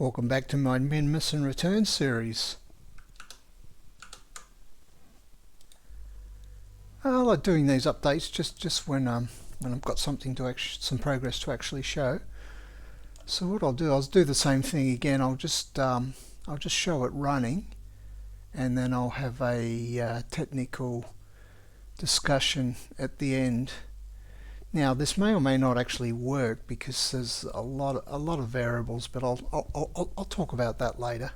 Welcome back to my Minmus and Return series. I like doing these updates just when I've got something to some progress to actually show. So what I'll do the same thing again. I'll just show it running, and then I'll have a technical discussion at the end. Now this may or may not actually work because there's a lot of variables, but I'll talk about that later.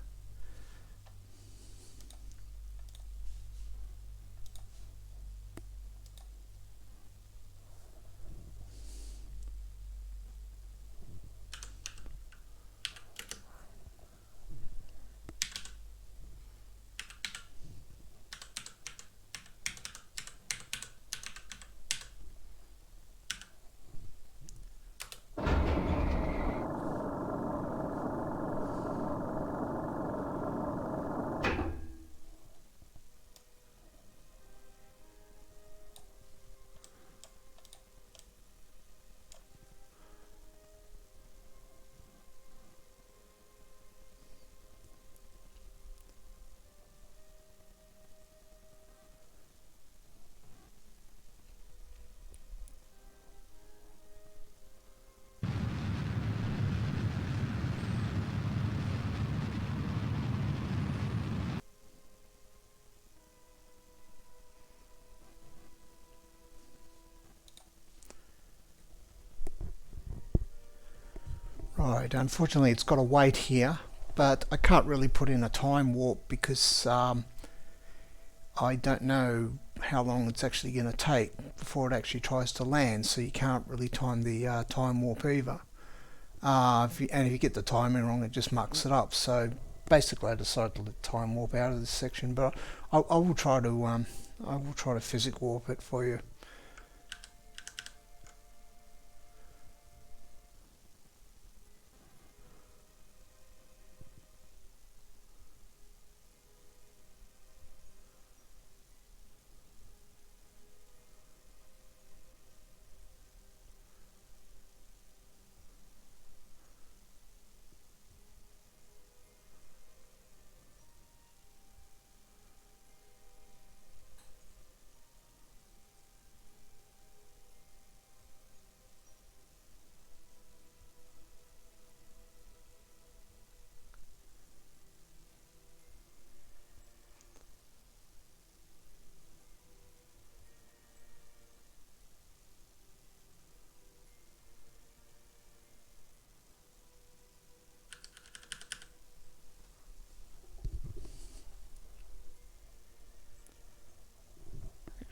Right, unfortunately it's got to wait here, but I can't really put in a time warp because I don't know how long it's actually going to take before it actually tries to land, so you can't really time the time warp either. If you get the timing wrong, it just mucks it up. So basically I decided to let time warp out of this section, but I will try to physics warp it for you.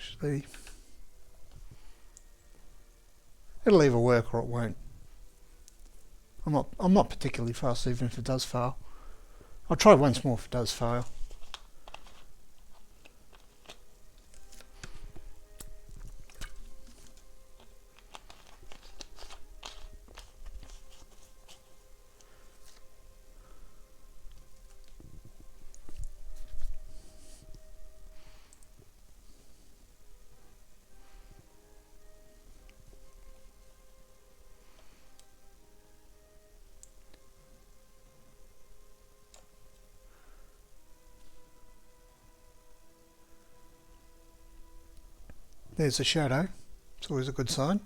Actually, it'll either work or it won't. I'm not particularly fast, even if it does fail. I'll try once more if it does fail. There's a shadow. It's always a good sign.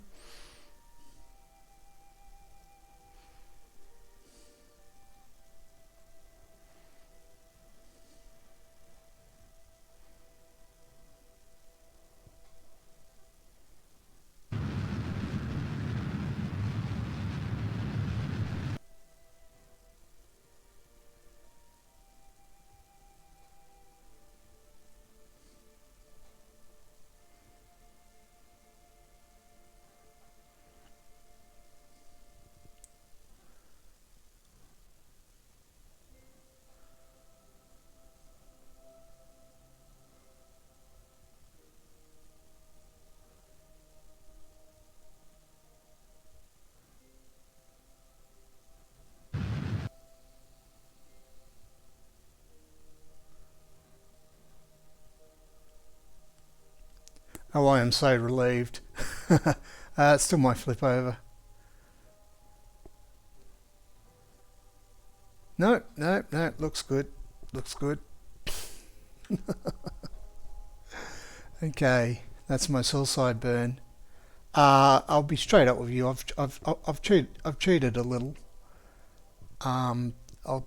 Oh, I am so relieved. It still might flip over. No, no, no, looks good. Looks good. Okay, that's my hillside burn. I'll be straight up with you. I've cheated a little. Um, I'll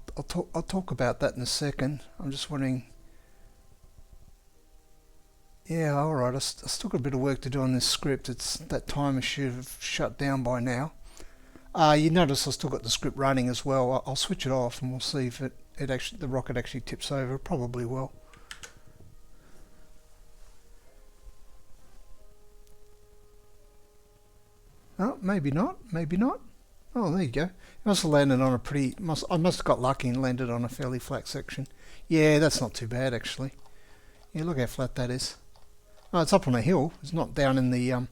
talk about that in a second. I'm just wondering. Yeah, all right. I still got a bit of work to do on this script. It's that timer should have shut down by now. You notice I still got the script running as well. I'll switch it off and we'll see if it actually the rocket actually tips over. It probably will. Oh, maybe not. Maybe not. Oh, there you go. It must have landed on a pretty. I must have got lucky and landed on a fairly flat section. Yeah, that's not too bad actually. Yeah, look how flat that is. Oh, it's up on a hill. It's not down in the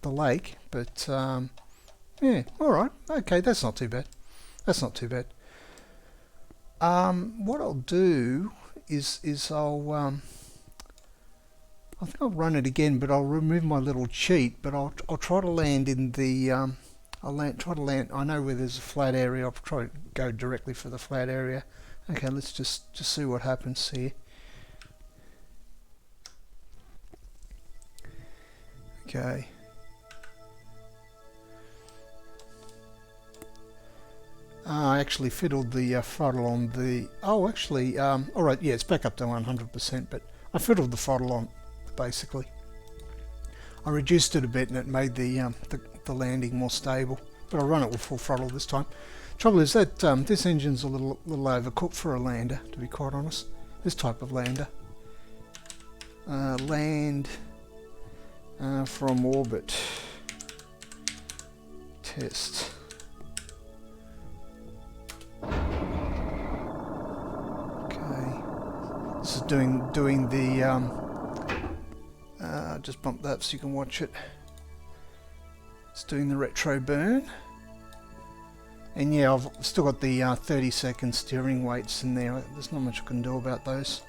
lake, but yeah, all right. Okay, that's not too bad. That's not too bad. What I'll do is I think I'll run it again, but I'll remove my little cheat. But I'll try to land in the try to land. I know where there's a flat area. I'll try to go directly for the flat area. Okay, let's just see what happens here. Okay. I actually fiddled the throttle on the. Oh, actually, all right. Yeah, it's back up to 100%. But I fiddled the throttle on, basically. I reduced it a bit, and it made the landing more stable. But I'll run it with full throttle this time. Trouble is that this engine's a little overcooked for a lander, to be quite honest. This type of lander. Land from orbit. Test. This is doing the just bump that so you can watch it. It's doing the retro burn, and yeah, I've still got the 30-second steering weights in there. There's not much I can do about those.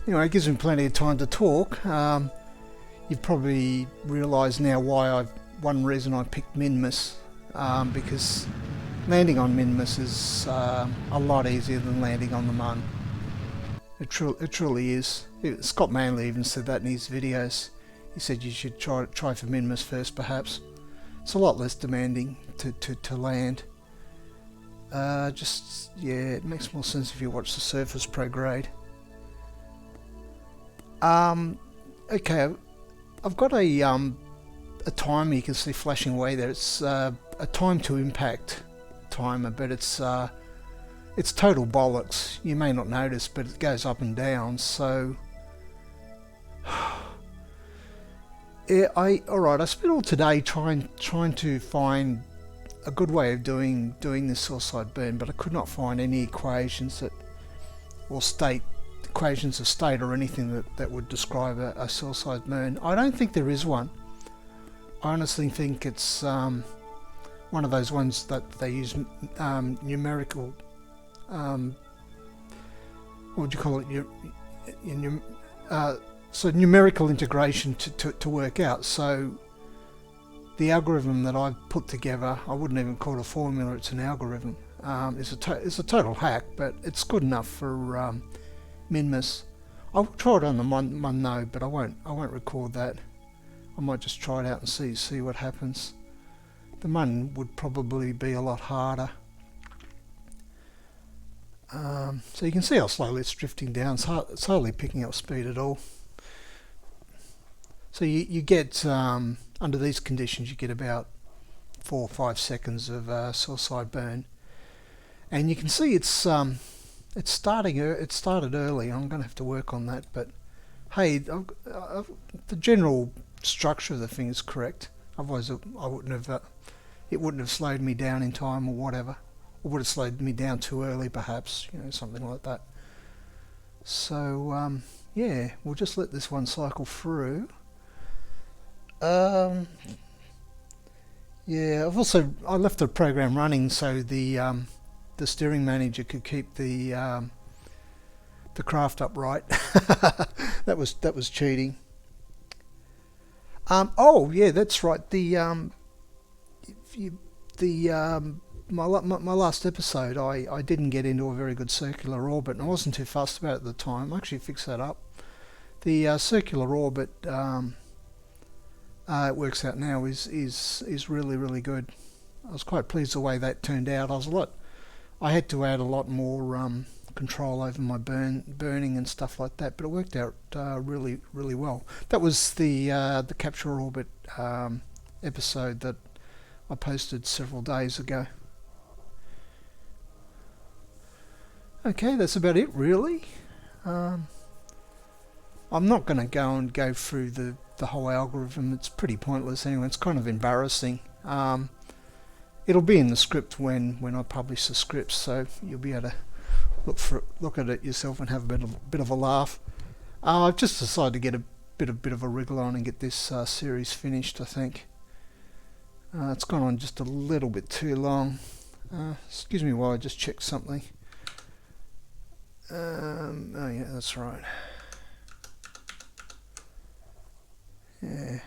Anyway, it gives me plenty of time to talk. You've probably realised now why one reason I picked Minmus, because landing on Minmus is a lot easier than landing on the Mun. It truly is. Scott Manley even said that in his videos. He said you should try for Minmus first, perhaps. It's a lot less demanding to land. Yeah, it makes more sense if you watch the Surface Pro grade. Okay, I've got a timer you can see flashing away there. It's a time to impact timer, but it's total bollocks. You may not notice, but it goes up and down. So yeah, I spent all today trying to find a good way of doing this hillside burn, but I could not find any equations equations of state or anything that would describe a hillside burn. I don't think there is one. I honestly think it's one of those ones that they use numerical. What would you call it? So numerical integration to work out. So the algorithm that I've put together, I wouldn't even call it a formula. It's an algorithm. It's a total hack, but it's good enough for Minmus. I'll try it on the Mun node, but I won't record that. I might just try it out and see what happens. The Mun would probably be a lot harder. So you can see how slowly it's drifting down. It's hardly picking up speed at all. So you get under these conditions you get about 4 or 5 seconds of hillside burn, and you can see it's starting. It started early. I'm going to have to work on that, but hey, the general structure of the thing is correct. Otherwise, I wouldn't have. It wouldn't have slowed me down in time or whatever. Or would have slowed me down too early, perhaps. Something like that. So yeah, we'll just let this one cycle through. Yeah, I left the program running so the steering manager could keep the craft upright. that was cheating. Oh yeah, that's right. The my last episode, I didn't get into a very good circular orbit, and I wasn't too fussed about it at the time. I actually fixed that up. The circular orbit, it works out now, is really good. I was quite pleased the way that turned out. I had to add a lot more control over my burning and stuff like that, but it worked out really well. That was the capture orbit episode that I posted several days ago. Okay, that's about it really. I'm not going to go through the whole algorithm. It's pretty pointless anyway. It's kind of embarrassing. It'll be in the script when I publish the script, so you'll be able to look at it yourself and have a bit of a laugh. I've just decided to get a bit of a wriggle on and get this series finished. I think it's gone on just a little bit too long. Excuse me while I just check something. Oh yeah, that's right. Yeah.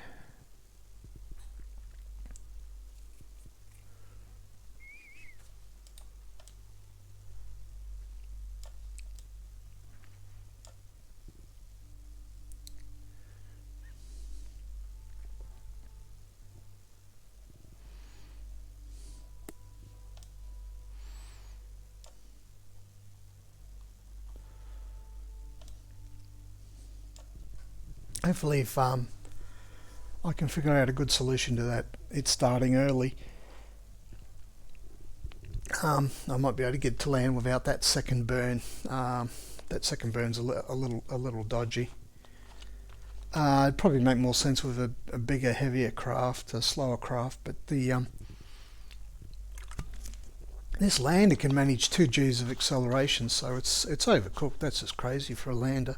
Hopefully if I can figure out a good solution to that, it's starting early, I might be able to get to land without that second burn. That second burn's a little dodgy. It'd probably make more sense with a bigger, heavier craft, a slower craft, but this lander can manage 2 G's of acceleration, so it's overcooked. That's just crazy for a lander.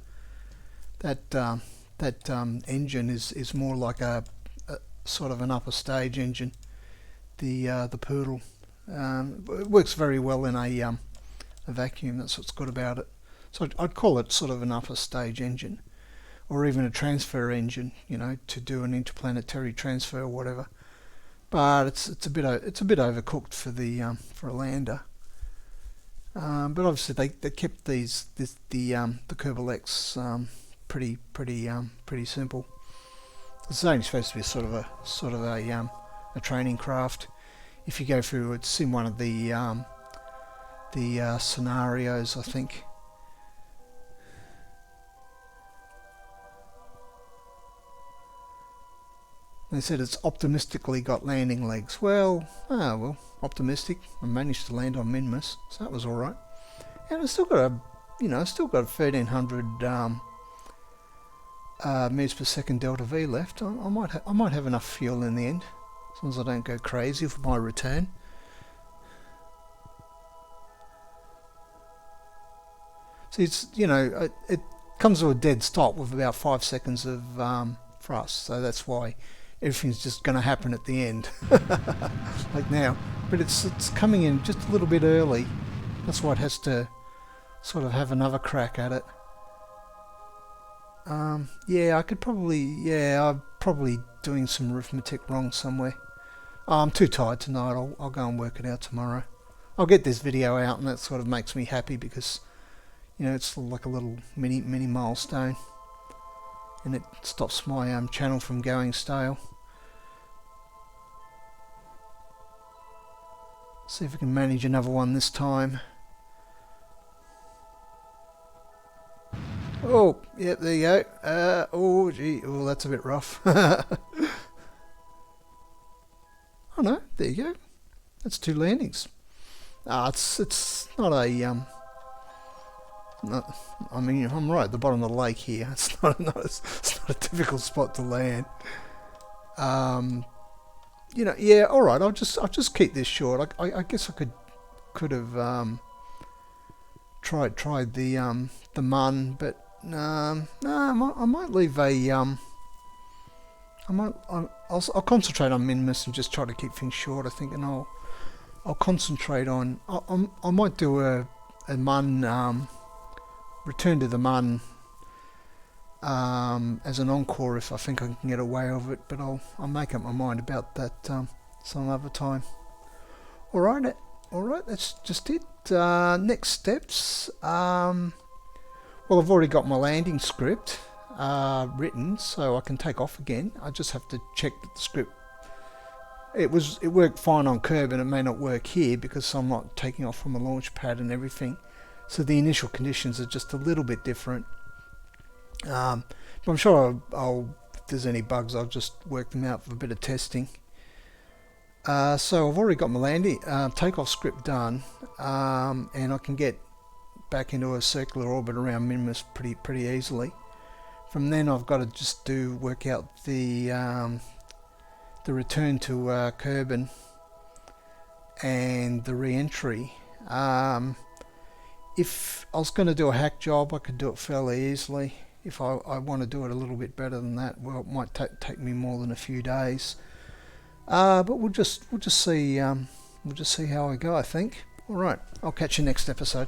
That engine is more like a sort of an upper stage engine. The Poodle, it works very well in a vacuum. That's what's good about it. So I'd call it sort of an upper stage engine, or even a transfer engine, you know, to do an interplanetary transfer or whatever. But it's a bit overcooked for a lander. But obviously they kept the Kerbal X pretty simple. It's only supposed to be sort of a training craft. If you go through, it's in one of the scenarios, I think. They said it's optimistically got landing legs. Well, optimistic. I managed to land on Minmus, so that was all right. And I still got 1,300 meters per second delta V left. I might have enough fuel in the end, as long as I don't go crazy for my return. See, it comes to a dead stop with about 5 seconds of thrust, so that's why everything's just going to happen at the end, like now. But it's coming in just a little bit early. That's why it has to sort of have another crack at it. Yeah, I'm probably doing some arithmetic wrong somewhere. I'm too tired tonight. I'll go and work it out tomorrow. I'll get this video out, and that sort of makes me happy because, you know, it's like a little mini milestone, and it stops my channel from going stale. See if we can manage another one this time. Oh, yep, there you go. Oh, gee, oh, that's a bit rough. Oh no, there you go. That's 2 landings. It's not a I mean, I'm right at the bottom of the lake here. It's not a difficult spot to land. You know, yeah, all right. I'll just keep this short. I guess I could have tried the mun, but no, I might leave a I'll concentrate on Minmus and just try to keep things short, I think, and I'll concentrate on I might do a mun, return to the mun as an encore if I think I can get away with it, but I'll make up my mind about that some other time. Alright, that's just it. Next steps. Well, I've already got my landing script written, so I can take off again. I just have to check that the script, it worked fine on Kerbal, and it may not work here because I'm not taking off from a launch pad and everything. So the initial conditions are just a little bit different. But I'm sure if there's any bugs, I'll just work them out for a bit of testing. So I've already got my landing takeoff script done, and I can get back into a circular orbit around Minmus pretty easily. From then I've got to just work out the return to Kerbal and the re-entry. If I was going to do a hack job, I could do it fairly easily. If I want to do it a little bit better than that, well, it might take me more than a few days. But we'll just see how I go, I think. All right, I'll catch you next episode.